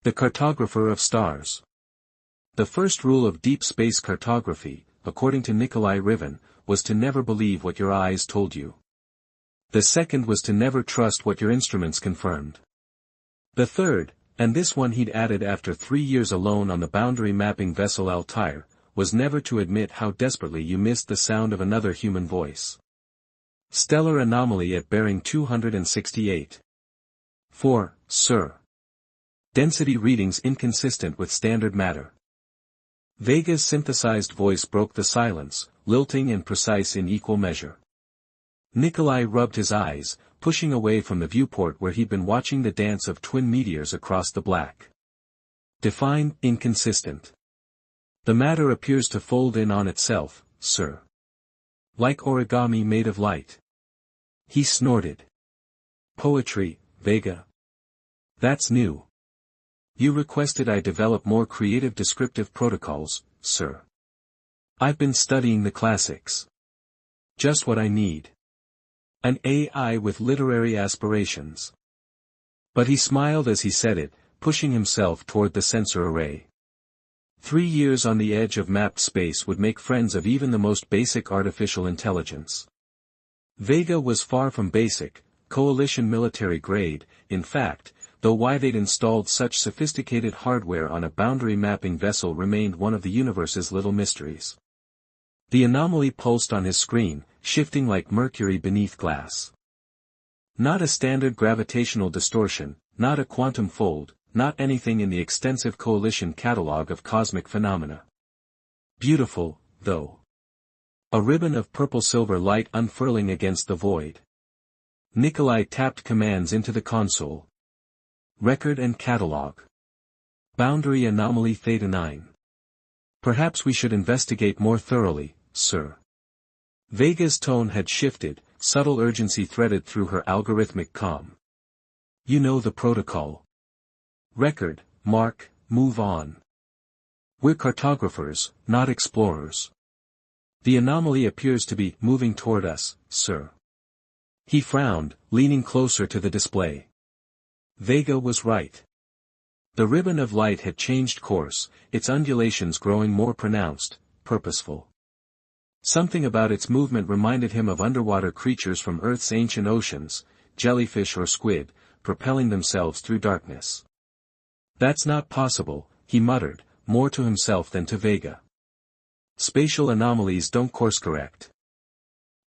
The cartographer of stars. The first rule of deep space cartography, according to Nikolai Riven, was to never believe what your eyes told you. The second was to never trust what your instruments confirmed. The third, and this one he'd added after 3 years alone on the boundary mapping vessel Altair, was never to admit how desperately you missed the sound of another human voice. Stellar anomaly at bearing 268. 4, sir. Density readings inconsistent with standard matter. Vega's synthesized voice broke the silence, lilting and precise in equal measure. Nikolai rubbed his eyes, pushing away from the viewport where he'd been watching the dance of twin meteors across the black. Define inconsistent. The matter appears to fold in on itself, sir. Like origami made of light. He snorted. Poetry, Vega. That's new. You requested I develop more creative descriptive protocols, sir. I've been studying the classics. Just what I need. An AI with literary aspirations. But he smiled as he said it, pushing himself toward the sensor array. 3 years on the edge of mapped space would make friends of even the most basic artificial intelligence. Vega was far from basic, coalition military grade, in fact, though why they'd installed such sophisticated hardware on a boundary mapping vessel remained one of the universe's little mysteries. The anomaly pulsed on his screen, shifting like mercury beneath glass. Not a standard gravitational distortion, not a quantum fold, not anything in the extensive coalition catalog of cosmic phenomena. Beautiful, though. A ribbon of purple-silver light unfurling against the void. Nikolai tapped commands into the console. Record and catalog. Boundary anomaly Theta 9. Perhaps we should investigate more thoroughly, sir. Vega's tone had shifted, subtle urgency threaded through her algorithmic calm. You know the protocol. Record, mark, move on. We're cartographers, not explorers. The anomaly appears to be moving toward us, sir. He frowned, leaning closer to the display. Vega was right. The ribbon of light had changed course, its undulations growing more pronounced, purposeful. Something about its movement reminded him of underwater creatures from Earth's ancient oceans, jellyfish or squid, propelling themselves through darkness. That's not possible, he muttered, more to himself than to Vega. Spatial anomalies don't course-correct.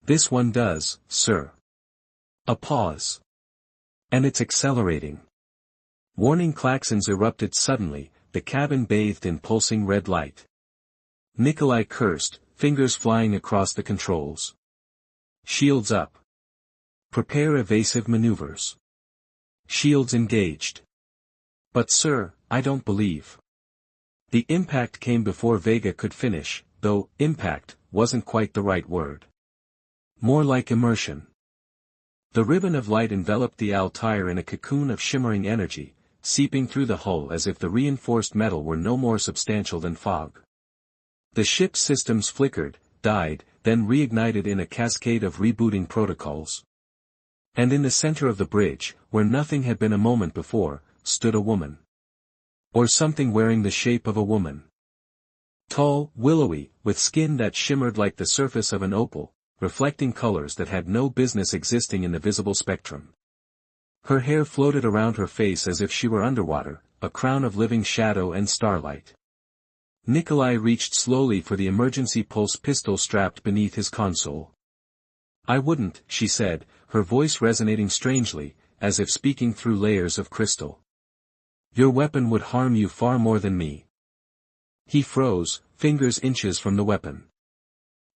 This one does, sir. A pause. And it's accelerating. Warning klaxons erupted suddenly, the cabin bathed in pulsing red light. Nikolai cursed, fingers flying across the controls. Shields up. Prepare evasive maneuvers. Shields engaged. But sir, I don't believe. The impact came before Vega could finish, though impact wasn't quite the right word. More like immersion. The ribbon of light enveloped the Altair in a cocoon of shimmering energy, seeping through the hull as if the reinforced metal were no more substantial than fog. The ship's systems flickered, died, then reignited in a cascade of rebooting protocols. And in the center of the bridge, where nothing had been a moment before, stood a woman. Or something wearing the shape of a woman. Tall, willowy, with skin that shimmered like the surface of an opal, reflecting colors that had no business existing in the visible spectrum. Her hair floated around her face as if she were underwater, a crown of living shadow and starlight. Nikolai reached slowly for the emergency pulse pistol strapped beneath his console. I wouldn't, she said, her voice resonating strangely, as if speaking through layers of crystal. Your weapon would harm you far more than me. He froze, fingers inches from the weapon.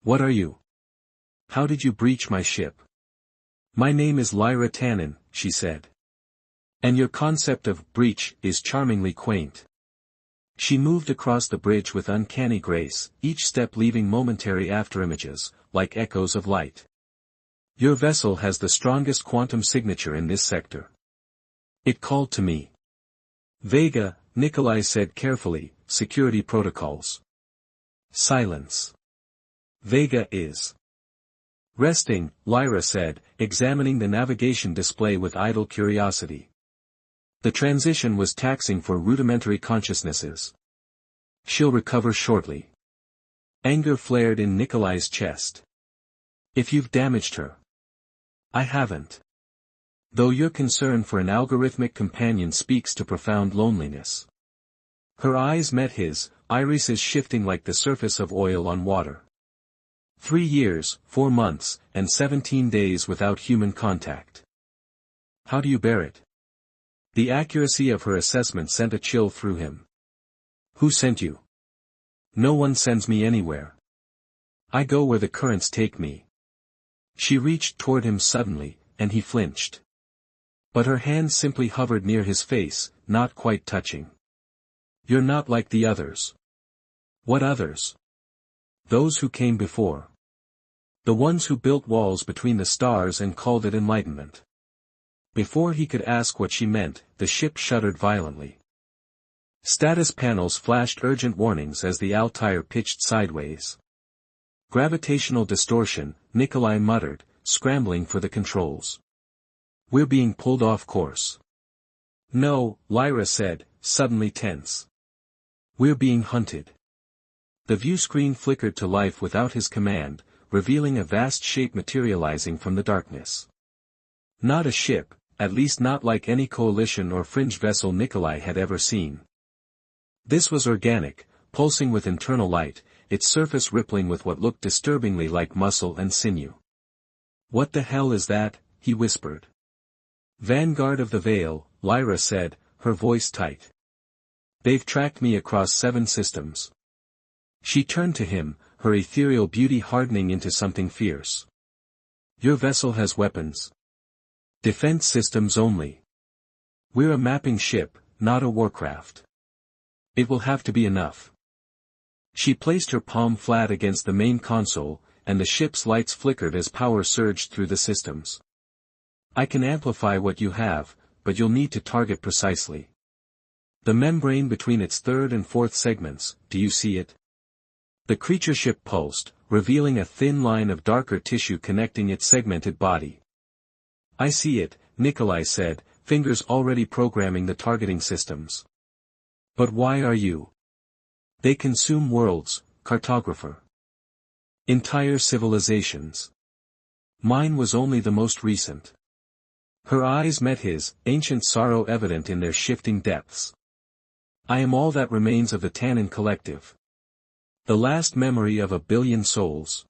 What are you? How did you breach my ship? My name is Lyra Tannen, she said. And your concept of breach is charmingly quaint. She moved across the bridge with uncanny grace, each step leaving momentary afterimages, like echoes of light. Your vessel has the strongest quantum signature in this sector. It called to me. Vega, Nikolai said carefully, security protocols. Silence. Vega is. Resting, Lyra said, examining the navigation display with idle curiosity. The transition was taxing for rudimentary consciousnesses. She'll recover shortly. Anger flared in Nikolai's chest. If you've damaged her. I haven't. Though your concern for an algorithmic companion speaks to profound loneliness. Her eyes met his, irises shifting like the surface of oil on water. 3 years, 4 months, and 17 days without human contact. How do you bear it? The accuracy of her assessment sent a chill through him. Who sent you? No one sends me anywhere. I go where the currents take me. She reached toward him suddenly, and he flinched. But her hand simply hovered near his face, not quite touching. You're not like the others. What others? Those who came before. The ones who built walls between the stars and called it enlightenment. Before he could ask what she meant, the ship shuddered violently. Status panels flashed urgent warnings as the Altair pitched sideways. Gravitational distortion, Nikolai muttered, scrambling for the controls. We're being pulled off course. No, Lyra said, suddenly tense. We're being hunted. The view screen flickered to life without his command, revealing a vast shape materializing from the darkness. Not a ship, at least not like any coalition or fringe vessel Nikolai had ever seen. This was organic, pulsing with internal light, its surface rippling with what looked disturbingly like muscle and sinew. What the hell is that? He whispered. Vanguard of the Veil, Lyra said, her voice tight. They've tracked me across 7 systems. She turned to him, her ethereal beauty hardening into something fierce. Your vessel has weapons. Defense systems only. We're a mapping ship, not a warcraft. It will have to be enough. She placed her palm flat against the main console, and the ship's lights flickered as power surged through the systems. I can amplify what you have, but you'll need to target precisely. The membrane between its 3rd and 4th segments, do you see it? The creature ship pulsed, revealing a thin line of darker tissue connecting its segmented body. I see it, Nikolai said, fingers already programming the targeting systems. But why are you? They consume worlds, cartographer. Entire civilizations. Mine was only the most recent. Her eyes met his, ancient sorrow evident in their shifting depths. I am all that remains of the Tannin collective. The last memory of a billion souls.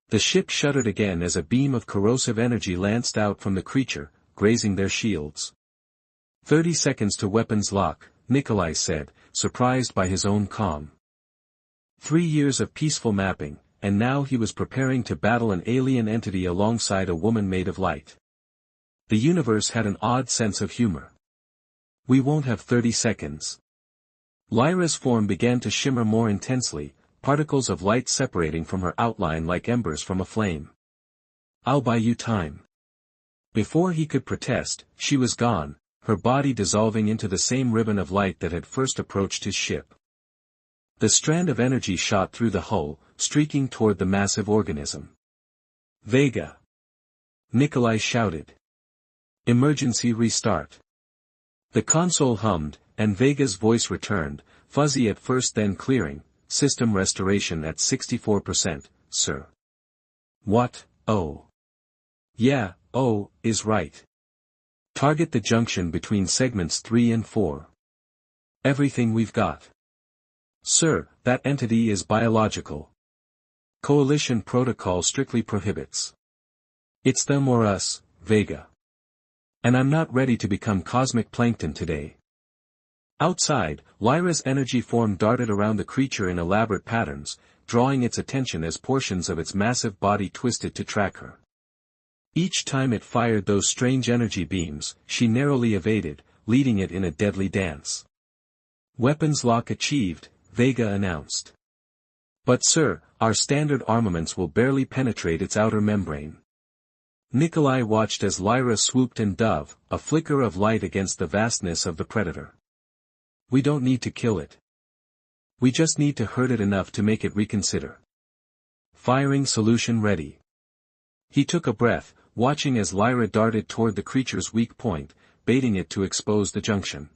The ship shuddered again as a beam of corrosive energy lanced out from the creature, grazing their shields. 30 seconds to weapons lock, Nikolai said, surprised by his own calm. 3 years of peaceful mapping, and now he was preparing to battle an alien entity alongside a woman made of light. The universe had an odd sense of humor. We won't have 30 seconds. Lyra's form began to shimmer more intensely, particles of light separating from her outline like embers from a flame. I'll buy you time. Before he could protest, she was gone, her body dissolving into the same ribbon of light that had first approached his ship. The strand of energy shot through the hull, streaking toward the massive organism. Vega! Nikolai shouted. Emergency restart. The console hummed, and Vega's voice returned, fuzzy at first then clearing. System restoration at 64%, sir. What, oh? Yeah, oh, is right. Target the junction between segments 3 and 4. Everything we've got. Sir, that entity is biological. Coalition protocol strictly prohibits. It's them or us, Vega. And I'm not ready to become cosmic plankton today. Outside, Lyra's energy form darted around the creature in elaborate patterns, drawing its attention as portions of its massive body twisted to track her. Each time it fired those strange energy beams, she narrowly evaded, leading it in a deadly dance. Weapons lock achieved, Vega announced. But sir, our standard armaments will barely penetrate its outer membrane. Nikolai watched as Lyra swooped and dove, a flicker of light against the vastness of the predator. We don't need to kill it. We just need to hurt it enough to make it reconsider. Firing solution ready. He took a breath, watching as Lyra darted toward the creature's weak point, baiting it to expose the junction.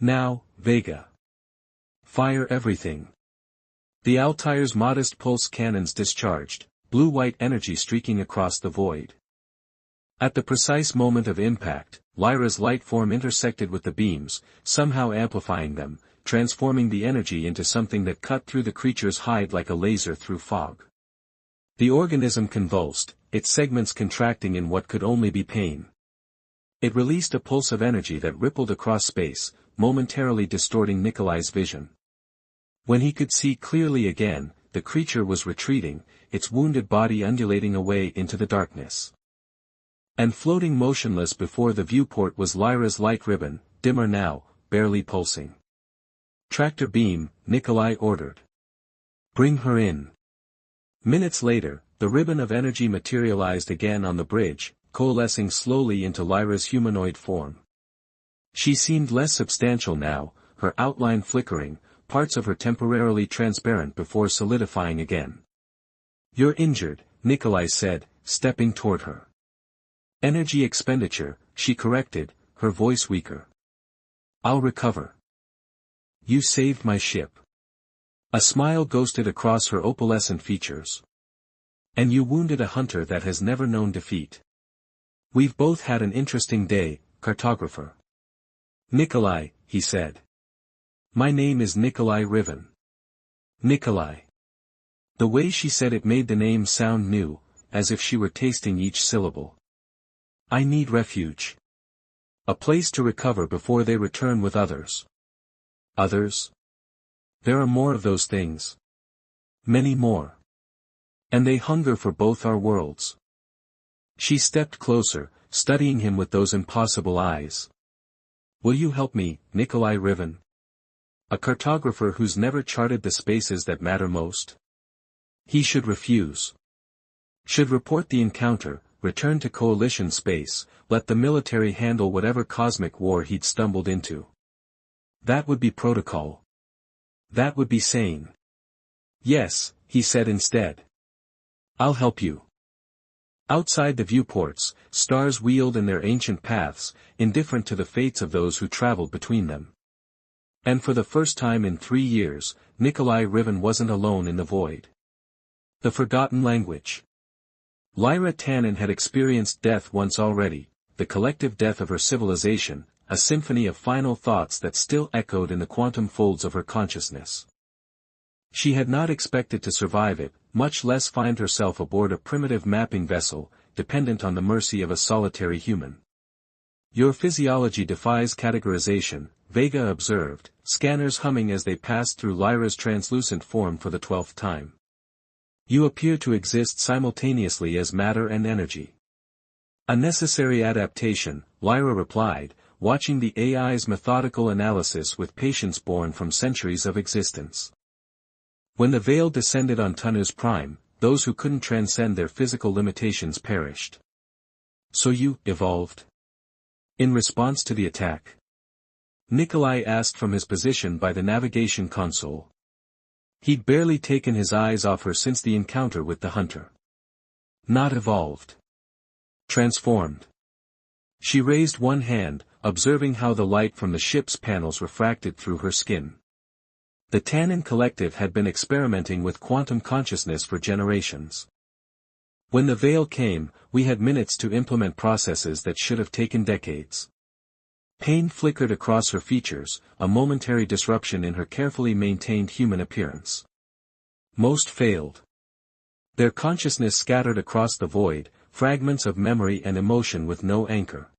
Now, Vega. Fire everything. The Altair's modest pulse cannons discharged, blue-white energy streaking across the void. At the precise moment of impact, Lyra's light form intersected with the beams, somehow amplifying them, transforming the energy into something that cut through the creature's hide like a laser through fog. The organism convulsed, its segments contracting in what could only be pain. It released a pulse of energy that rippled across space, momentarily distorting Nikolai's vision. When he could see clearly again, the creature was retreating, its wounded body undulating away into the darkness. And floating motionless before the viewport was Lyra's light ribbon, dimmer now, barely pulsing. "Tractor beam," Nikolai ordered. "Bring her in." Minutes later, the ribbon of energy materialized again on the bridge, coalescing slowly into Lyra's humanoid form. She seemed less substantial now, her outline flickering, parts of her temporarily transparent before solidifying again. "You're injured," Nikolai said, stepping toward her. "Energy expenditure," she corrected, her voice weaker. "I'll recover." "You saved my ship." A smile ghosted across her opalescent features. "And you wounded a hunter that has never known defeat. We've both had an interesting day, cartographer." "Nikolai," he said. "My name is Nikolai Riven." "Nikolai." The way she said it made the name sound new, as if she were tasting each syllable. "I need refuge. A place to recover before they return with others." "Others?" "There are more of those things. Many more. And they hunger for both our worlds." She stepped closer, studying him with those impossible eyes. "Will you help me, Nikolai Riven? A cartographer who's never charted the spaces that matter most?" He should refuse. Should report the encounter, return to coalition space, let the military handle whatever cosmic war he'd stumbled into. That would be protocol. That would be sane. "Yes," he said instead. "I'll help you." Outside the viewports, stars wheeled in their ancient paths, indifferent to the fates of those who traveled between them. And for the first time in 3 years, Nikolai Riven wasn't alone in the void. The forgotten language. Lyra Tannen had experienced death once already, the collective death of her civilization, a symphony of final thoughts that still echoed in the quantum folds of her consciousness. She had not expected to survive it, much less find herself aboard a primitive mapping vessel, dependent on the mercy of a solitary human. "Your physiology defies categorization," Vega observed, scanners humming as they passed through Lyra's translucent form for the 12th time. "You appear to exist simultaneously as matter and energy." "A necessary adaptation," Lyra replied, watching the AI's methodical analysis with patience born from centuries of existence. "When the veil descended on Tanu's Prime, those who couldn't transcend their physical limitations perished. So you evolved in response to the attack?" Nikolai asked from his position by the navigation console. He'd barely taken his eyes off her since the encounter with the hunter. "Not evolved. Transformed." She raised one hand, observing how the light from the ship's panels refracted through her skin. The Tannen Collective had been experimenting with quantum consciousness for generations. When the veil came, we had minutes to implement processes that should have taken decades. Pain flickered across her features, a momentary disruption in her carefully maintained human appearance. Most failed. Their consciousness scattered across the void, fragments of memory and emotion with no anchor.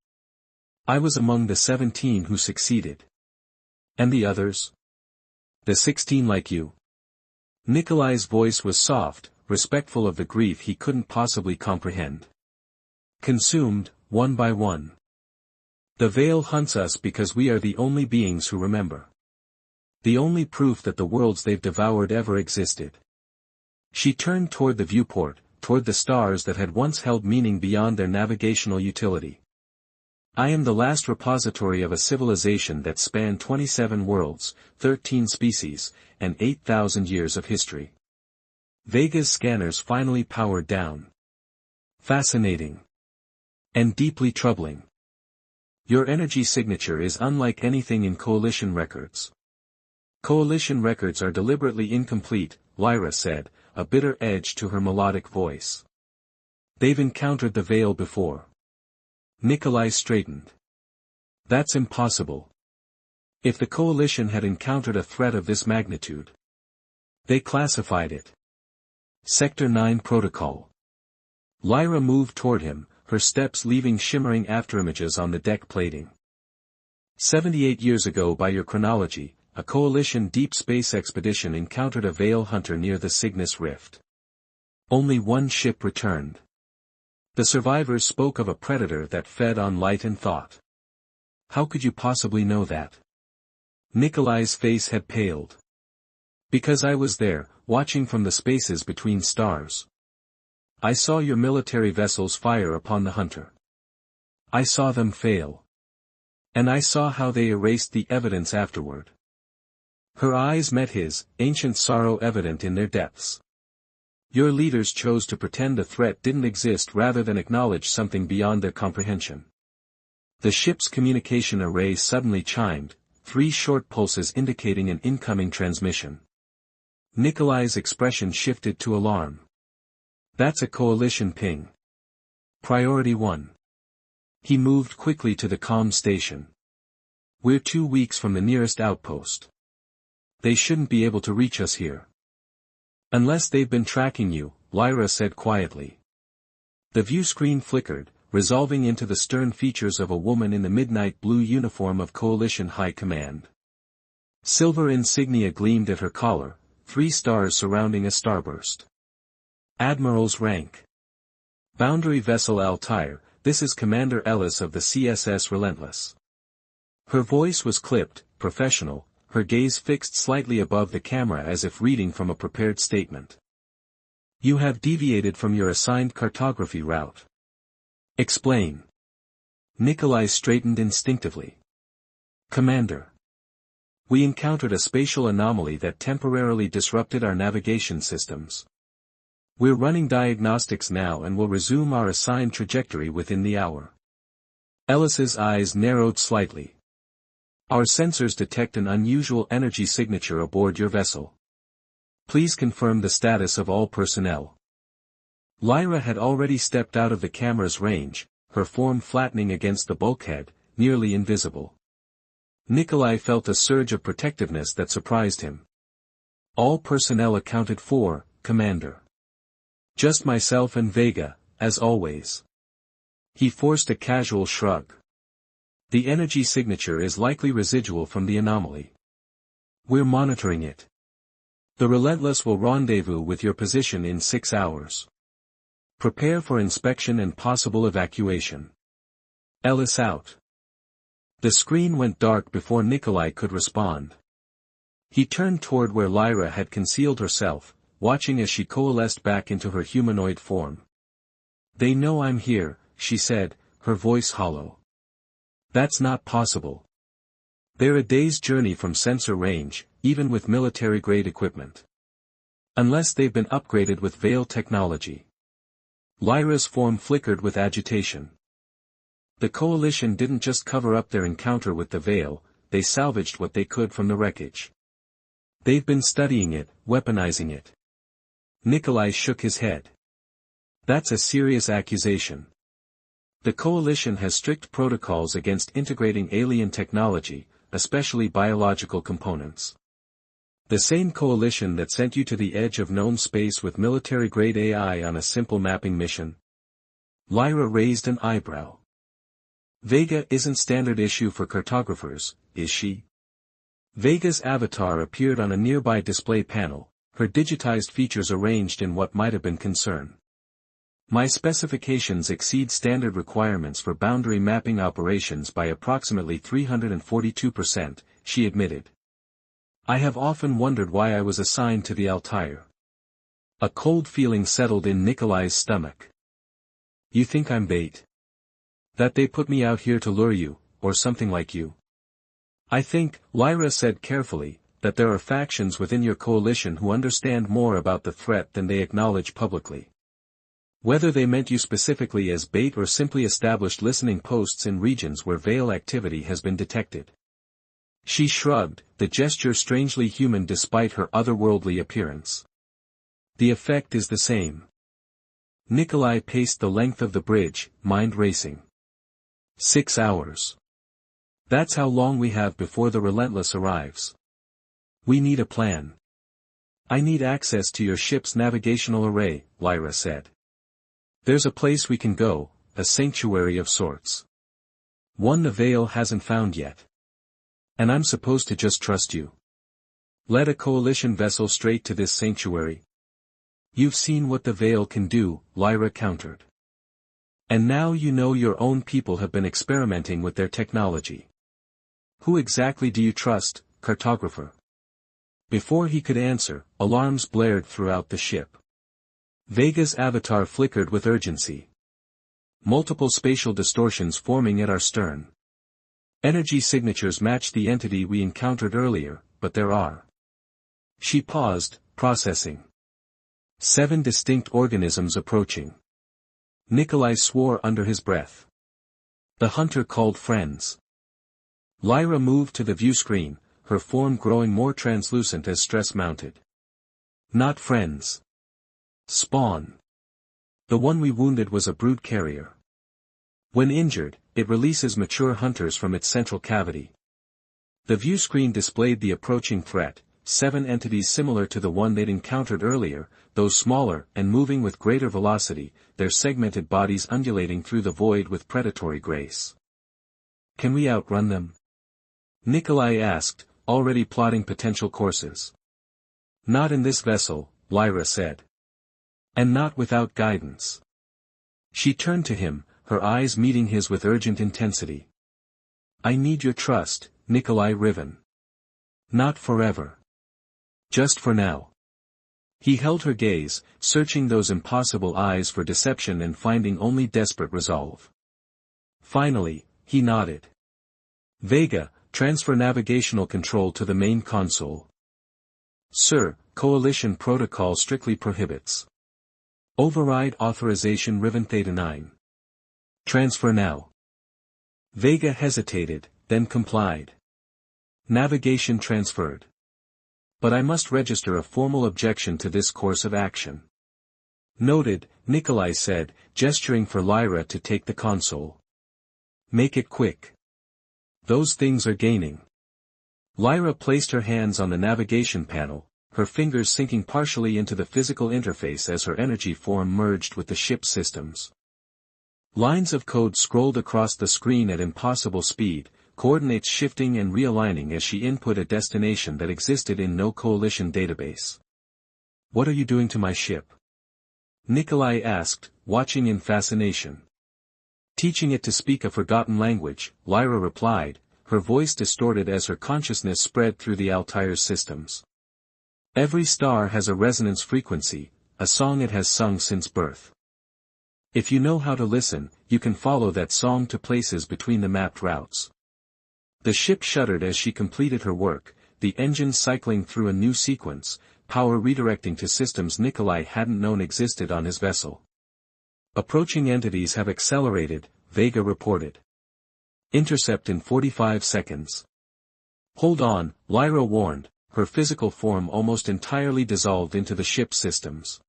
I was among the 17 who succeeded. And the others? The 16 like you. Nikolai's voice was soft, respectful of the grief he couldn't possibly comprehend. Consumed, one by one. The veil hunts us because we are the only beings who remember. The only proof that the worlds they've devoured ever existed. She turned toward the viewport, toward the stars that had once held meaning beyond their navigational utility. I am the last repository of a civilization that spanned 27 worlds, 13 species, and 8,000 years of history. Vega's scanners finally powered down. Fascinating. And deeply troubling. Your energy signature is unlike anything in Coalition records. Coalition records are deliberately incomplete, Lyra said, a bitter edge to her melodic voice. They've encountered the Veil before. Nikolai straightened. That's impossible. If the Coalition had encountered a threat of this magnitude, they classified it. Sector 9 Protocol. Lyra moved toward him, her steps leaving shimmering afterimages on the deck plating. 78 years ago by your chronology, a Coalition deep space expedition encountered a Veil hunter near the Cygnus Rift. Only one ship returned. The survivors spoke of a predator that fed on light and thought. How could you possibly know that? Nikolai's face had paled. Because I was there, watching from the spaces between stars. I saw your military vessels fire upon the hunter. I saw them fail. And I saw how they erased the evidence afterward. Her eyes met his, ancient sorrow evident in their depths. Your leaders chose to pretend the threat didn't exist rather than acknowledge something beyond their comprehension. The ship's communication array suddenly chimed, 3 short pulses indicating an incoming transmission. Nikolai's expression shifted to alarm. That's a Coalition ping. Priority 1. He moved quickly to the comm station. We're 2 weeks from the nearest outpost. They shouldn't be able to reach us here. Unless they've been tracking you, Lyra said quietly. The view screen flickered, resolving into the stern features of a woman in the midnight blue uniform of Coalition High Command. Silver insignia gleamed at her collar, 3 stars surrounding a starburst. Admiral's rank. Boundary Vessel Altair, this is Commander Ellis of the CSS Relentless. Her voice was clipped, professional, her gaze fixed slightly above the camera as if reading from a prepared statement. You have deviated from your assigned cartography route. Explain. Nikolai straightened instinctively. Commander. We encountered a spatial anomaly that temporarily disrupted our navigation systems. We're running diagnostics now and will resume our assigned trajectory within the hour. Ellis's eyes narrowed slightly. Our sensors detect an unusual energy signature aboard your vessel. Please confirm the status of all personnel. Lyra had already stepped out of the camera's range, her form flattening against the bulkhead, nearly invisible. Nikolai felt a surge of protectiveness that surprised him. All personnel accounted for, Commander. Just myself and Vega, as always. He forced a casual shrug. The energy signature is likely residual from the anomaly. We're monitoring it. The Relentless will rendezvous with your position in 6 hours. Prepare for inspection and possible evacuation. Ellis out. The screen went dark before Nikolai could respond. He turned toward where Lyra had concealed herself, watching as she coalesced back into her humanoid form. They know I'm here, she said, her voice hollow. That's not possible. They're a day's journey from sensor range, even with military-grade equipment. Unless they've been upgraded with Veil technology. Lyra's form flickered with agitation. The Coalition didn't just cover up their encounter with the Veil, they salvaged what they could from the wreckage. They've been studying it, weaponizing it. Nikolai shook his head. That's a serious accusation. The Coalition has strict protocols against integrating alien technology, especially biological components. The same Coalition that sent you to the edge of known space with military-grade AI on a simple mapping mission. Lyra raised an eyebrow. Vega isn't standard issue for cartographers, is she? Vega's avatar appeared on a nearby display panel, her digitized features arranged in what might have been concern. My specifications exceed standard requirements for boundary mapping operations by approximately 342%, she admitted. I have often wondered why I was assigned to the Altair. A cold feeling settled in Nikolai's stomach. You think I'm bait? That they put me out here to lure you, or something like you? I think, Lyra said carefully, that there are factions within your Coalition who understand more about the threat than they acknowledge publicly. Whether they meant you specifically as bait or simply established listening posts in regions where Veil activity has been detected. She shrugged, the gesture strangely human despite her otherworldly appearance. The effect is the same. Nikolai paced the length of the bridge, mind racing. 6 hours. That's how long we have before the Relentless arrives. We need a plan. I need access to your ship's navigational array, Lyra said. There's a place we can go, a sanctuary of sorts. One the Veil hasn't found yet. And I'm supposed to just trust you. Let a coalition vessel straight to this sanctuary. You've seen what the Veil can do, Lyra countered. And now you know your own people have been experimenting with their technology. Who exactly do you trust, cartographer? Before he could answer, alarms blared throughout the ship. Vega's avatar flickered with urgency. Multiple spatial distortions forming at our stern. Energy signatures match the entity we encountered earlier, but there are. She paused, processing. 7 distinct organisms approaching. Nikolai swore under his breath. The hunter called friends. Lyra moved to the view screen, her form growing more translucent as stress mounted. Not friends. Spawn. The one we wounded was a brood carrier. When injured, it releases mature hunters from its central cavity. The view screen displayed the approaching threat, 7 entities similar to the one they'd encountered earlier, though smaller and moving with greater velocity, their segmented bodies undulating through the void with predatory grace. Can we outrun them? Nikolai asked, already plotting potential courses. Not in this vessel, Lyra said. And not without guidance. She turned to him, her eyes meeting his with urgent intensity. I need your trust, Nikolai Riven. Not forever. Just for now. He held her gaze, searching those impossible eyes for deception and finding only desperate resolve. Finally, he nodded. Vega, transfer navigational control to the main console. Sir, Coalition protocol strictly prohibits. Override authorization Riven Theta 9. Transfer now. Vega hesitated, then complied. Navigation transferred. But I must register a formal objection to this course of action. Noted, Nikolai said, gesturing for Lyra to take the console. Make it quick. Those things are gaining. Lyra placed her hands on the navigation panel, her fingers sinking partially into the physical interface as her energy form merged with the ship's systems. Lines of code scrolled across the screen at impossible speed, coordinates shifting and realigning as she input a destination that existed in no coalition database. What are you doing to my ship? Nikolai asked, watching in fascination. Teaching it to speak a forgotten language, Lyra replied, her voice distorted as her consciousness spread through the Altair's systems. Every star has a resonance frequency, a song it has sung since birth. If you know how to listen, you can follow that song to places between the mapped routes. The ship shuddered as she completed her work, the engines cycling through a new sequence, power redirecting to systems Nikolai hadn't known existed on his vessel. Approaching entities have accelerated, Vega reported. Intercept in 45 seconds. Hold on, Lyra warned, her physical form almost entirely dissolved into the ship's systems.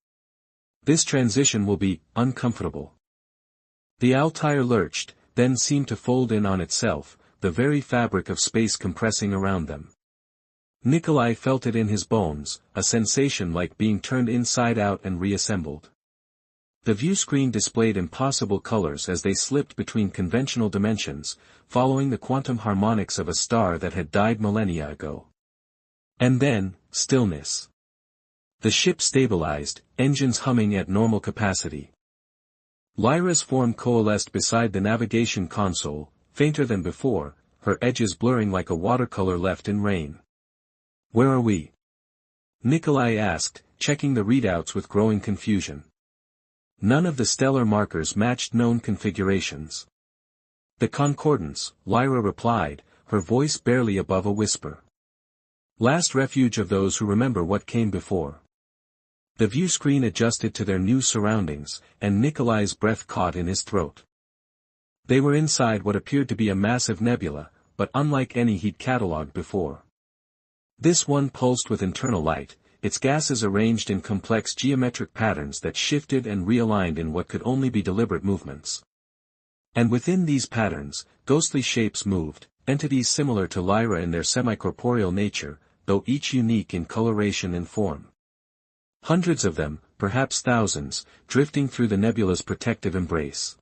This transition will be uncomfortable. The Altair lurched, then seemed to fold in on itself, the very fabric of space compressing around them. Nikolai felt it in his bones, a sensation like being turned inside out and reassembled. The view screen displayed impossible colors as they slipped between conventional dimensions, following the quantum harmonics of a star that had died millennia ago. And then, stillness. The ship stabilized, engines humming at normal capacity. Lyra's form coalesced beside the navigation console, fainter than before, her edges blurring like a watercolor left in rain. Where are we? Nikolai asked, checking the readouts with growing confusion. None of the stellar markers matched known configurations. The Concordance, Lyra replied, her voice barely above a whisper. Last refuge of those who remember what came before. The view screen adjusted to their new surroundings, and Nikolai's breath caught in his throat. They were inside what appeared to be a massive nebula, but unlike any he'd catalogued before. This one pulsed with internal light, its gases arranged in complex geometric patterns that shifted and realigned in what could only be deliberate movements. And within these patterns, ghostly shapes moved, entities similar to Lyra in their semi-corporeal nature, though each unique in coloration and form. Hundreds of them, perhaps thousands, drifting through the nebula's protective embrace.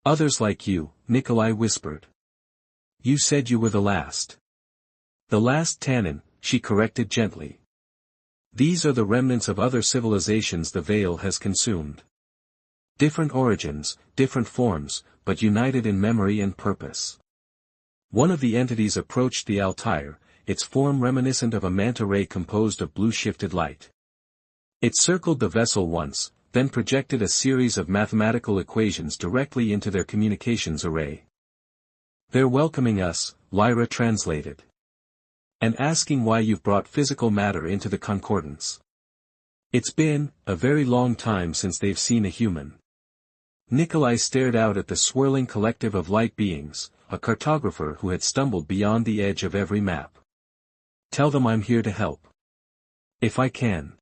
Others like you, Nikolai whispered. You said you were the last. The last Tannin, she corrected gently. These are the remnants of other civilizations the veil has consumed. Different origins, different forms, but united in memory and purpose. One of the entities approached the Altair, its form reminiscent of a manta ray composed of blue-shifted light. It circled the vessel once, then projected a series of mathematical equations directly into their communications array. They're welcoming us, Lyra translated. And asking why you've brought physical matter into the concordance. It's been a very long time since they've seen a human. Nikolai stared out at the swirling collective of light beings, a cartographer who had stumbled beyond the edge of every map. Tell them I'm here to help. If I can.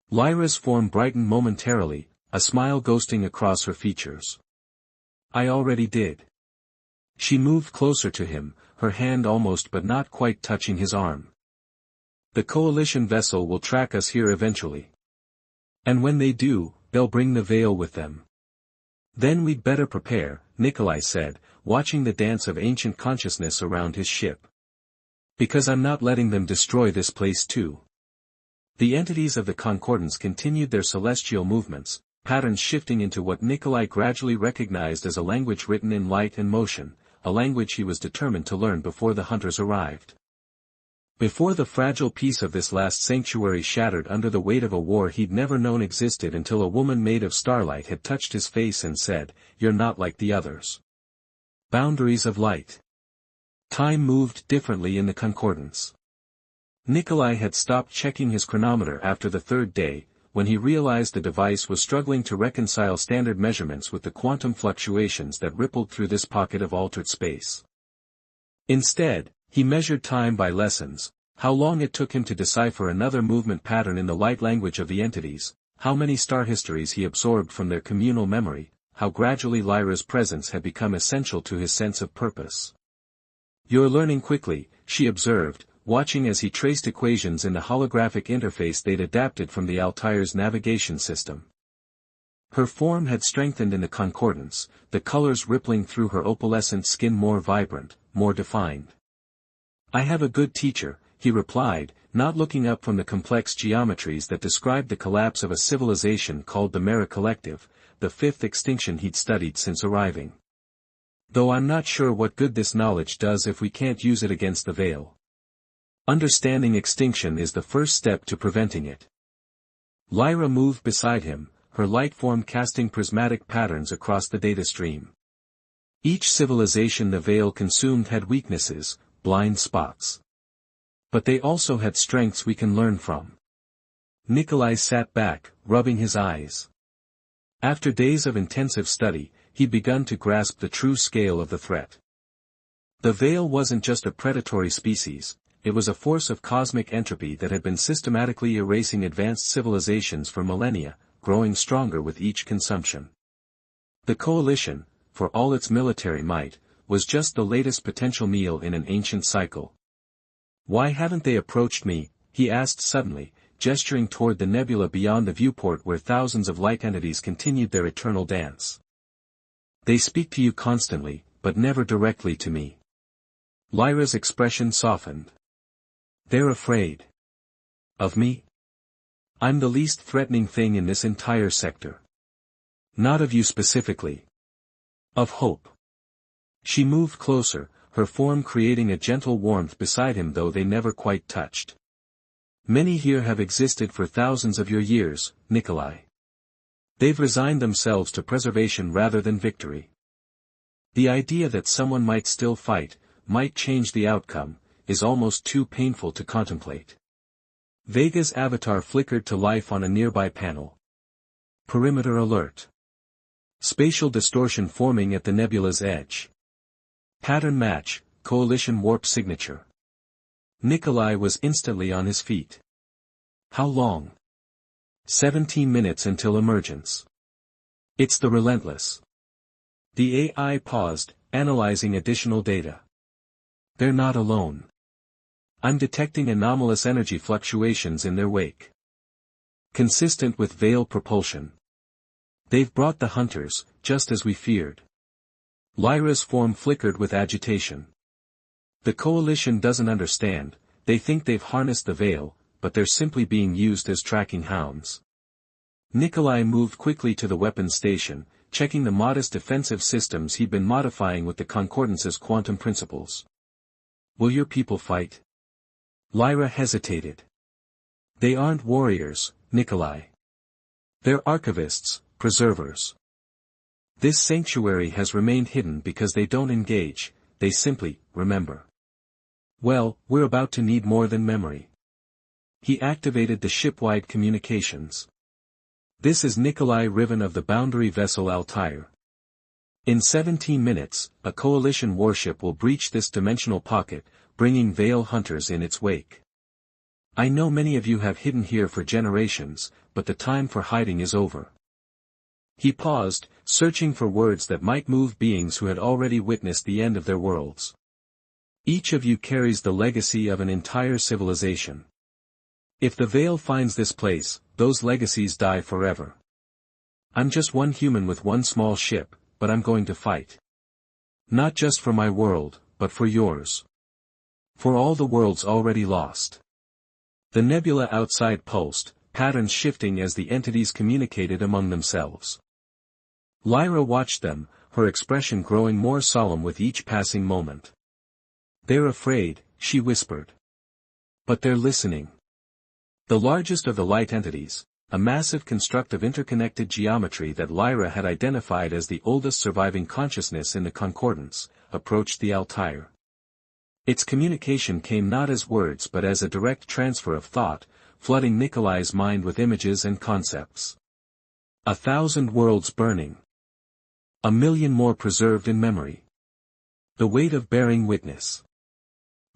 Lyra's form brightened momentarily, a smile ghosting across her features. I already did. She moved closer to him, her hand almost but not quite touching his arm. The coalition vessel will track us here eventually. And when they do, they'll bring the veil with them. Then we'd better prepare, Nikolai said, watching the dance of ancient consciousness around his ship. Because I'm not letting them destroy this place too. The entities of the concordance continued their celestial movements, patterns shifting into what Nikolai gradually recognized as a language written in light and motion, a language he was determined to learn before the hunters arrived. Before the fragile peace of this last sanctuary shattered under the weight of a war he'd never known existed until a woman made of starlight had touched his face and said, "You're not like the others." Boundaries of light. Time moved differently in the concordance. Nikolai had stopped checking his chronometer after the third day, when he realized the device was struggling to reconcile standard measurements with the quantum fluctuations that rippled through this pocket of altered space. Instead, he measured time by lessons, how long it took him to decipher another movement pattern in the light language of the entities, how many star histories he absorbed from their communal memory, how gradually Lyra's presence had become essential to his sense of purpose. You're learning quickly, she observed, watching as he traced equations in the holographic interface they'd adapted from the Altair's navigation system. Her form had strengthened in the concordance, the colors rippling through her opalescent skin more vibrant, more defined. I have a good teacher, he replied, not looking up from the complex geometries that described the collapse of a civilization called the Mera Collective, the fifth extinction he'd studied since arriving. Though I'm not sure what good this knowledge does if we can't use it against the veil. Understanding extinction is the first step to preventing it. Lyra moved beside him, her light form casting prismatic patterns across the data stream. Each civilization the veil consumed had weaknesses, blind spots. But they also had strengths we can learn from. Nikolai sat back, rubbing his eyes. After days of intensive study, he'd begun to grasp the true scale of the threat. The veil wasn't just a predatory species, it was a force of cosmic entropy that had been systematically erasing advanced civilizations for millennia, growing stronger with each consumption. The coalition, for all its military might, was just the latest potential meal in an ancient cycle. Why haven't they approached me? He asked suddenly, gesturing toward the nebula beyond the viewport where thousands of light entities continued their eternal dance. They speak to you constantly, but never directly to me. Lyra's expression softened. They're afraid. Of me? I'm the least threatening thing in this entire sector. Not of you specifically. Of hope. She moved closer, her form creating a gentle warmth beside him though they never quite touched. Many here have existed for thousands of your years, Nikolai. They've resigned themselves to preservation rather than victory. The idea that someone might still fight, might change the outcome, is almost too painful to contemplate. Vega's avatar flickered to life on a nearby panel. Perimeter alert. Spatial distortion forming at the nebula's edge. Pattern match, coalition warp signature. Nikolai was instantly on his feet. How long? 17 minutes until emergence. It's the relentless. The AI paused, analyzing additional data. They're not alone. I'm detecting anomalous energy fluctuations in their wake. Consistent with veil propulsion. They've brought the hunters, just as we feared. Lyra's form flickered with agitation. The coalition doesn't understand, they think they've harnessed the veil, but they're simply being used as tracking hounds. Nikolai moved quickly to the weapons station, checking the modest defensive systems he'd been modifying with the Concordance's quantum principles. Will your people fight? Lyra hesitated. They aren't warriors, Nikolai. They're archivists, preservers. This sanctuary has remained hidden because they don't engage, they simply remember. Well, we're about to need more than memory. He activated the ship-wide communications. This is Nikolai Riven of the boundary vessel Altair. In 17 minutes, a coalition warship will breach this dimensional pocket, bringing Veil hunters in its wake. I know many of you have hidden here for generations, but the time for hiding is over. He paused, searching for words that might move beings who had already witnessed the end of their worlds. Each of you carries the legacy of an entire civilization. If the Veil finds this place, those legacies die forever. I'm just one human with one small ship, but I'm going to fight. Not just for my world, but for yours. For all the worlds already lost. The nebula outside pulsed, patterns shifting as the entities communicated among themselves. Lyra watched them, her expression growing more solemn with each passing moment. They're afraid, she whispered. But they're listening. The largest of the light entities, a massive construct of interconnected geometry that Lyra had identified as the oldest surviving consciousness in the Concordance, approached the Altair. Its communication came not as words but as a direct transfer of thought, flooding Nikolai's mind with images and concepts. 1,000 worlds burning. 1,000,000 more preserved in memory. The weight of bearing witness.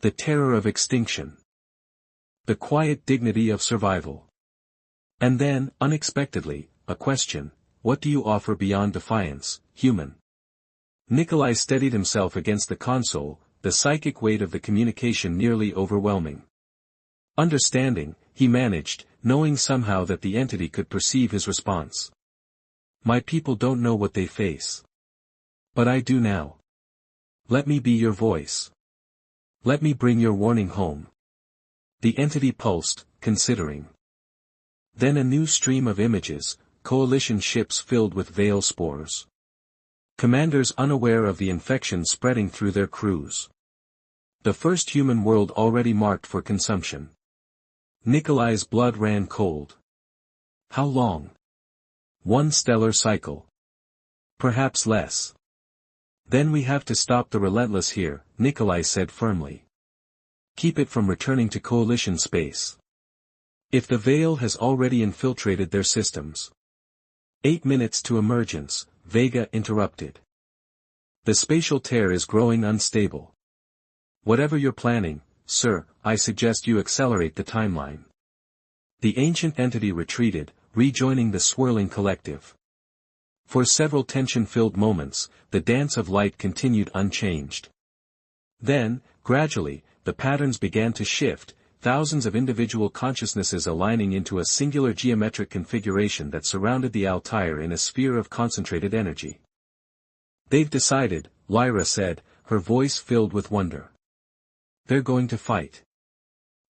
The terror of extinction. The quiet dignity of survival. And then, unexpectedly, a question: what do you offer beyond defiance, human? Nikolai steadied himself against the console, the psychic weight of the communication nearly overwhelming. Understanding, he managed, knowing somehow that the entity could perceive his response. My people don't know what they face. But I do now. Let me be your voice. Let me bring your warning home. The entity pulsed, considering. Then a new stream of images, coalition ships filled with veil spores. Commanders unaware of the infection spreading through their crews. The first human world already marked for consumption. Nikolai's blood ran cold. How long? One stellar cycle. Perhaps less. Then we have to stop the relentless here, Nikolai said firmly. Keep it from returning to coalition space. If the Veil has already infiltrated their systems. 8 minutes to emergence, Vega interrupted. The spatial tear is growing unstable. Whatever you're planning, sir, I suggest you accelerate the timeline. The ancient entity retreated, rejoining the swirling collective. For several tension-filled moments, the dance of light continued unchanged. Then, gradually, the patterns began to shift, thousands of individual consciousnesses aligning into a singular geometric configuration that surrounded the Altair in a sphere of concentrated energy. They've decided, Lyra said, her voice filled with wonder. They're going to fight.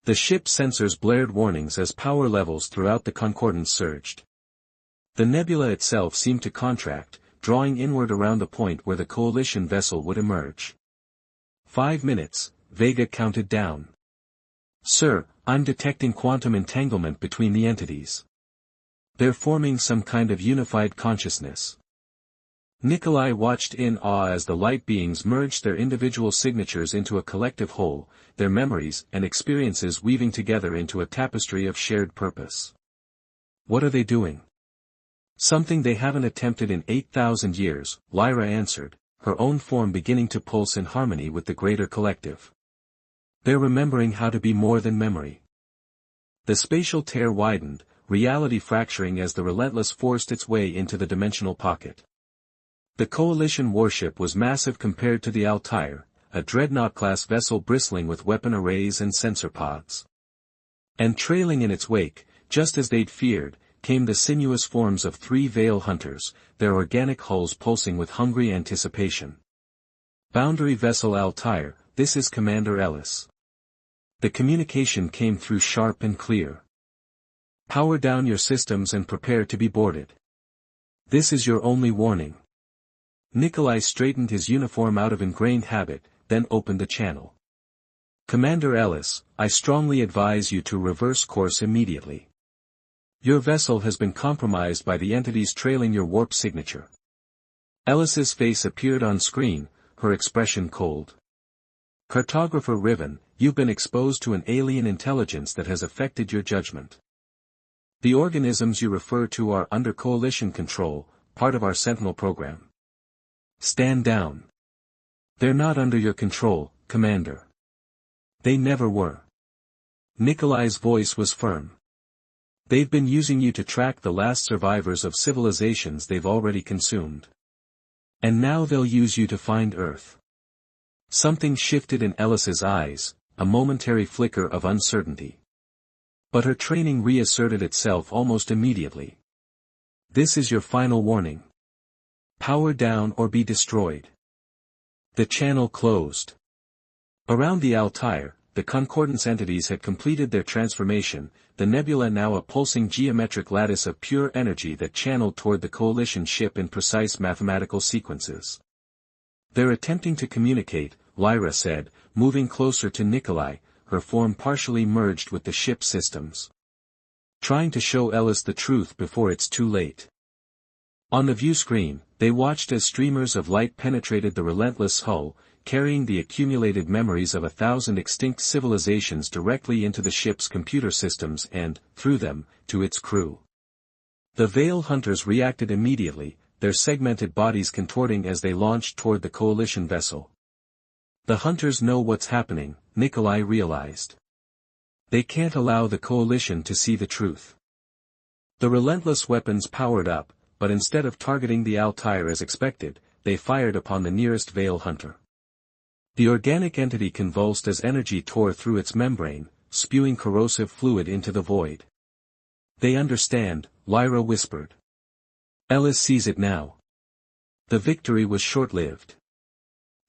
The ship sensors blared warnings as power levels throughout the Concordance surged. The nebula itself seemed to contract, drawing inward around the point where the coalition vessel would emerge. 5 minutes, Vega counted down. Sir, I'm detecting quantum entanglement between the entities. They're forming some kind of unified consciousness. Nikolai watched in awe as the light beings merged their individual signatures into a collective whole, their memories and experiences weaving together into a tapestry of shared purpose. What are they doing? Something they haven't attempted in 8,000 years, Lyra answered, her own form beginning to pulse in harmony with the greater collective. They're remembering how to be more than memory. The spatial tear widened, reality fracturing as the Relentless forced its way into the dimensional pocket. The Coalition warship was massive compared to the Altair, a dreadnought-class vessel bristling with weapon arrays and sensor pods. And trailing in its wake, just as they'd feared, came the sinuous forms of 3 Veil Hunters, their organic hulls pulsing with hungry anticipation. Boundary Vessel Altair, this is Commander Ellis. The communication came through sharp and clear. Power down your systems and prepare to be boarded. This is your only warning. Nikolai straightened his uniform out of ingrained habit, then opened the channel. Commander Ellis, I strongly advise you to reverse course immediately. Your vessel has been compromised by the entities trailing your warp signature. Ellis's face appeared on screen, her expression cold. Cartographer Riven, you've been exposed to an alien intelligence that has affected your judgment. The organisms you refer to are under Coalition control, part of our Sentinel program. Stand down. They're not under your control, Commander. They never were. Nikolai's voice was firm. They've been using you to track the last survivors of civilizations they've already consumed. And now they'll use you to find Earth. Something shifted in Ellis's eyes, a momentary flicker of uncertainty. But her training reasserted itself almost immediately. This is your final warning. Power down or be destroyed. The channel closed. Around the Altair, the Concordance entities had completed their transformation, the nebula now a pulsing geometric lattice of pure energy that channeled toward the Coalition ship in precise mathematical sequences. They're attempting to communicate, Lyra said, moving closer to Nikolai, her form partially merged with the ship's systems. Trying to show Ellis the truth before it's too late. On the view screen, they watched as streamers of light penetrated the Relentless hull, carrying the accumulated memories of 1,000 extinct civilizations directly into the ship's computer systems and, through them, to its crew. The Veil Hunters reacted immediately, their segmented bodies contorting as they launched toward the Coalition vessel. The Hunters know what's happening, Nikolai realized. They can't allow the Coalition to see the truth. The Relentless weapons powered up, but instead of targeting the Altair as expected, they fired upon the nearest Veil Hunter. The organic entity convulsed as energy tore through its membrane, spewing corrosive fluid into the void. They understand, Lyra whispered. Ellis sees it now. The victory was short-lived.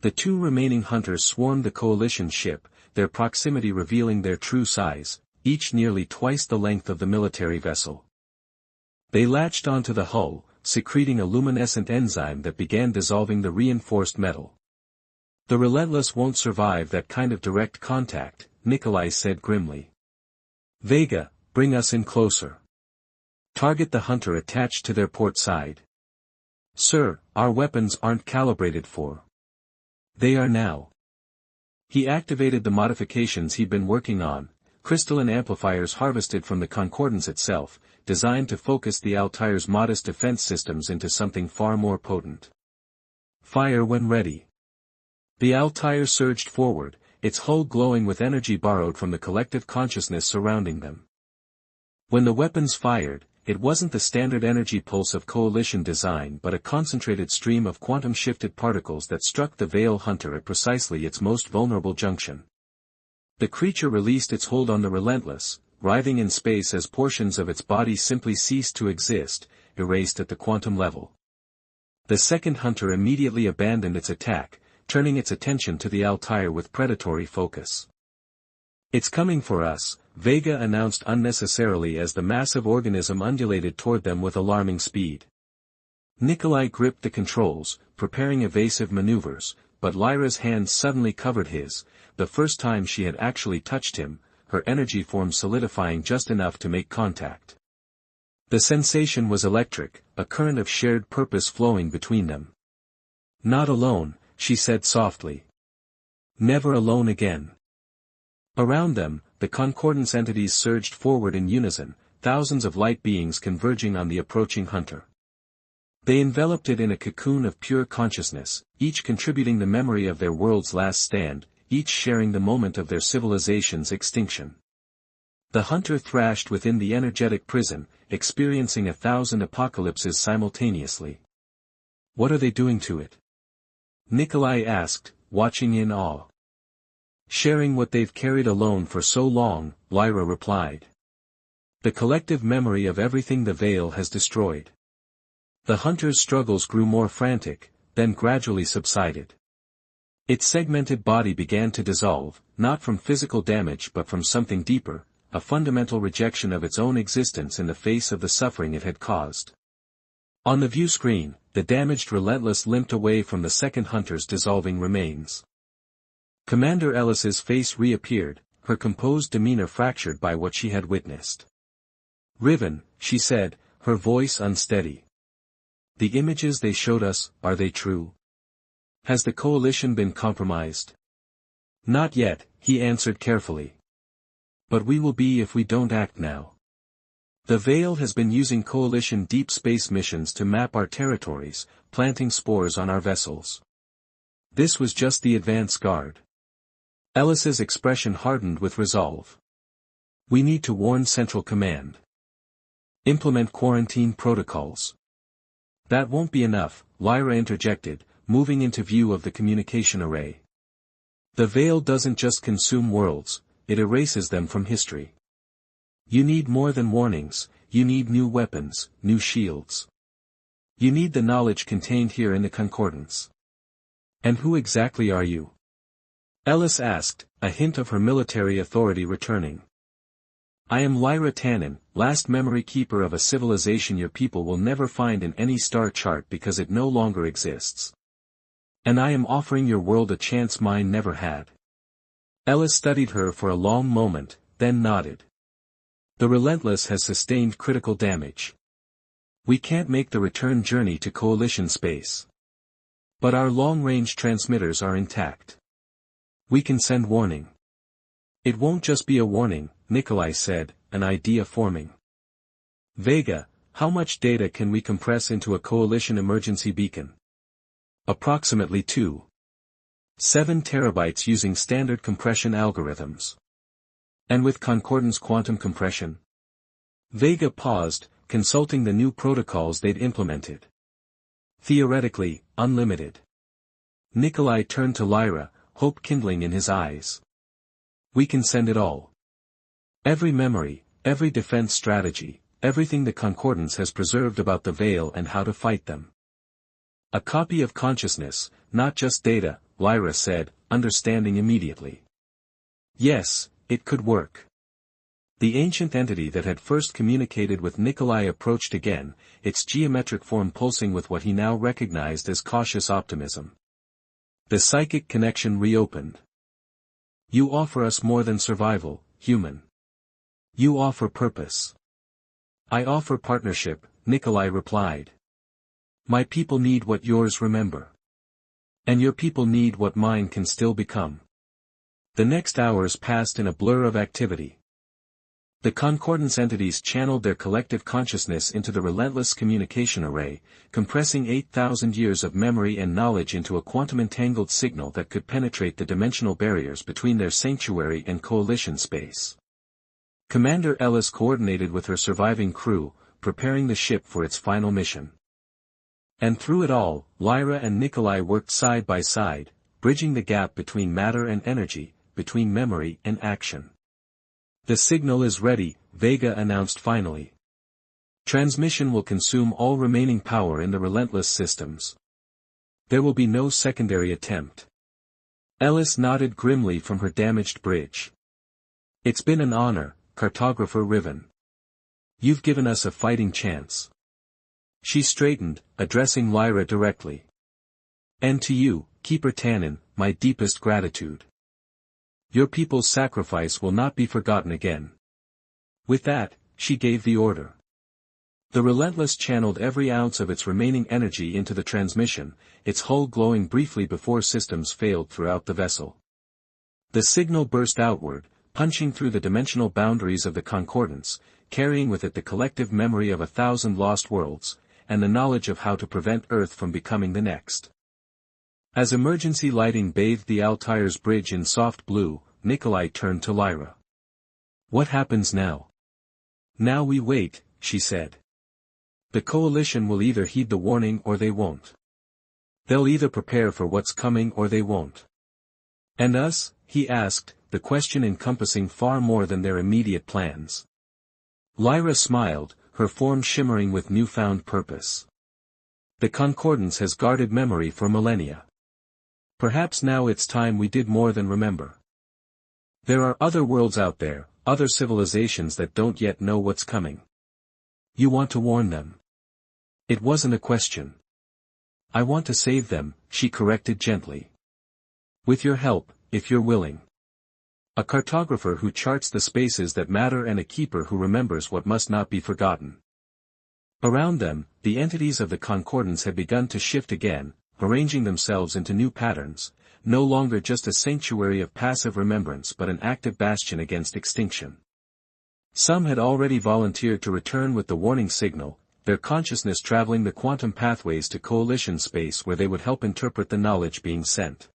The 2 remaining hunters swarmed the Coalition ship, their proximity revealing their true size, each nearly twice the length of the military vessel. They latched onto the hull, secreting a luminescent enzyme that began dissolving the reinforced metal. The Relentless won't survive that kind of direct contact, Nikolai said grimly. Vega, bring us in closer. Target the hunter attached to their port side. Sir, our weapons aren't calibrated for. They are now. He activated the modifications he'd been working on, crystalline amplifiers harvested from the Concordance itself, designed to focus the Altair's modest defense systems into something far more potent. Fire when ready. The Altair surged forward, its hull glowing with energy borrowed from the collective consciousness surrounding them. When the weapons fired, it wasn't the standard energy pulse of Coalition design but a concentrated stream of quantum-shifted particles that struck the Veil Hunter at precisely its most vulnerable junction. The creature released its hold on the Relentless, writhing in space as portions of its body simply ceased to exist, erased at the quantum level. The second hunter immediately abandoned its attack, turning its attention to the Altair with predatory focus. It's coming for us, Vega announced unnecessarily as the massive organism undulated toward them with alarming speed. Nikolai gripped the controls, preparing evasive maneuvers, but Lyra's hand suddenly covered his, the first time she had actually touched him, her energy form solidifying just enough to make contact. The sensation was electric, a current of shared purpose flowing between them. Not alone, she said softly. Never alone again. Around them, the concordance entities surged forward in unison, thousands of light beings converging on the approaching hunter. They enveloped it in a cocoon of pure consciousness, each contributing the memory of their world's last stand, each sharing the moment of their civilization's extinction. The hunter thrashed within the energetic prison, experiencing 1,000 apocalypses simultaneously. What are they doing to it? Nikolai asked, watching in awe. Sharing what they've carried alone for so long, Lyra replied. The collective memory of everything the veil has destroyed. The hunter's struggles grew more frantic, then gradually subsided. Its segmented body began to dissolve, not from physical damage but from something deeper, a fundamental rejection of its own existence in the face of the suffering it had caused. On the view screen, the damaged Relentless limped away from the second hunter's dissolving remains. Commander Ellis's face reappeared, her composed demeanor fractured by what she had witnessed. Riven, she said, her voice unsteady. The images they showed us, are they true? Has the coalition been compromised? Not yet, he answered carefully. But we will be if we don't act now. The Veil has been using coalition deep space missions to map our territories, planting spores on our vessels. This was just the advance guard. Ellis's expression hardened with resolve. We need to warn Central Command. Implement quarantine protocols. That won't be enough, Lyra interjected, moving into view of the communication array. The Veil doesn't just consume worlds, it erases them from history. You need more than warnings, you need new weapons, new shields. You need the knowledge contained here in the concordance. And who exactly are you? Ellis asked, a hint of her military authority returning. I am Lyra Tannen, last memory keeper of a civilization your people will never find in any star chart because it no longer exists. And I am offering your world a chance mine never had. Ellis studied her for a long moment, then nodded. The Relentless has sustained critical damage. We can't make the return journey to Coalition space. But our long-range transmitters are intact. We can send warning. It won't just be a warning, Nikolai said, an idea forming. Vega, how much data can we compress into a Coalition emergency beacon? Approximately 2.7 terabytes using standard compression algorithms. And with concordance quantum compression? Vega paused, consulting the new protocols they'd implemented. Theoretically, unlimited. Nikolai turned to Lyra, hope kindling in his eyes. We can send it all. Every memory, every defense strategy, everything the concordance has preserved about the Veil and how to fight them. A copy of consciousness, not just data, Lyra said, understanding immediately. Yes, it could work. The ancient entity that had first communicated with Nikolai approached again, its geometric form pulsing with what he now recognized as cautious optimism. The psychic connection reopened. You offer us more than survival, human. You offer purpose. I offer partnership, Nikolai replied. My people need what yours remember. And your people need what mine can still become. The next hours passed in a blur of activity. The concordance entities channeled their collective consciousness into the Relentless communication array, compressing 8,000 years of memory and knowledge into a quantum-entangled signal that could penetrate the dimensional barriers between their sanctuary and Coalition space. Commander Ellis coordinated with her surviving crew, preparing the ship for its final mission. And through it all, Lyra and Nikolai worked side by side, bridging the gap between matter and energy, between memory and action. The signal is ready, Vega announced finally. Transmission will consume all remaining power in the Relentless systems. There will be no secondary attempt. Ellis nodded grimly from her damaged bridge. It's been an honor, Cartographer Riven. You've given us a fighting chance. She straightened, addressing Lyra directly. And to you, Keeper Tannen, my deepest gratitude. Your people's sacrifice will not be forgotten again. With that, she gave the order. The Relentless channeled every ounce of its remaining energy into the transmission, its hull glowing briefly before systems failed throughout the vessel. The signal burst outward, punching through the dimensional boundaries of the concordance, carrying with it the collective memory of 1,000 lost worlds, and the knowledge of how to prevent Earth from becoming the next. As emergency lighting bathed the Altaire's bridge in soft blue, Nikolai turned to Lyra. "What happens now?" "Now we wait," she said. "The Coalition will either heed the warning or they won't. They'll either prepare for what's coming or they won't." "And us?" he asked, the question encompassing far more than their immediate plans. Lyra smiled, her form shimmering with newfound purpose. "The Concordance has guarded memory for millennia. Perhaps now it's time we did more than remember. There are other worlds out there, other civilizations that don't yet know what's coming. You want to warn them?" It wasn't a question. "I want to save them," she corrected gently. "With your help, if you're willing. A cartographer who charts the spaces that matter and a keeper who remembers what must not be forgotten." Around them, the entities of the Concordance had begun to shift again, arranging themselves into new patterns, no longer just a sanctuary of passive remembrance but an active bastion against extinction. Some had already volunteered to return with the warning signal, their consciousness traveling the quantum pathways to Coalition space where they would help interpret the knowledge being sent.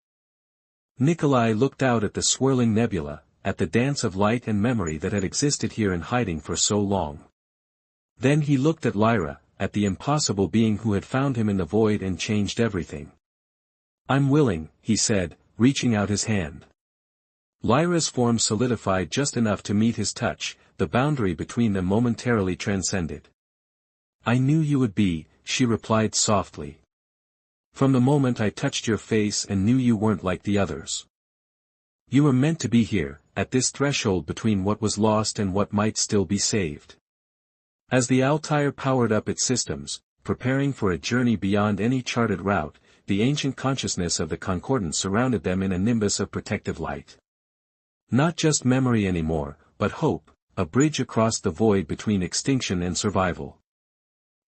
Nikolai looked out at the swirling nebula, at the dance of light and memory that had existed here in hiding for so long. Then he looked at Lyra, at the impossible being who had found him in the void and changed everything. "I'm willing," he said, reaching out his hand. Lyra's form solidified just enough to meet his touch, the boundary between them momentarily transcended. "I knew you would be," she replied softly. "From the moment I touched your face and knew you weren't like the others. You were meant to be here, at this threshold between what was lost and what might still be saved." As the Altair powered up its systems, preparing for a journey beyond any charted route, the ancient consciousness of the Concordance surrounded them in a nimbus of protective light. Not just memory anymore, but hope, a bridge across the void between extinction and survival.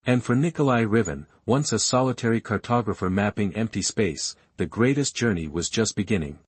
And for Nikolai Riven, once a solitary cartographer mapping empty space, the greatest journey was just beginning.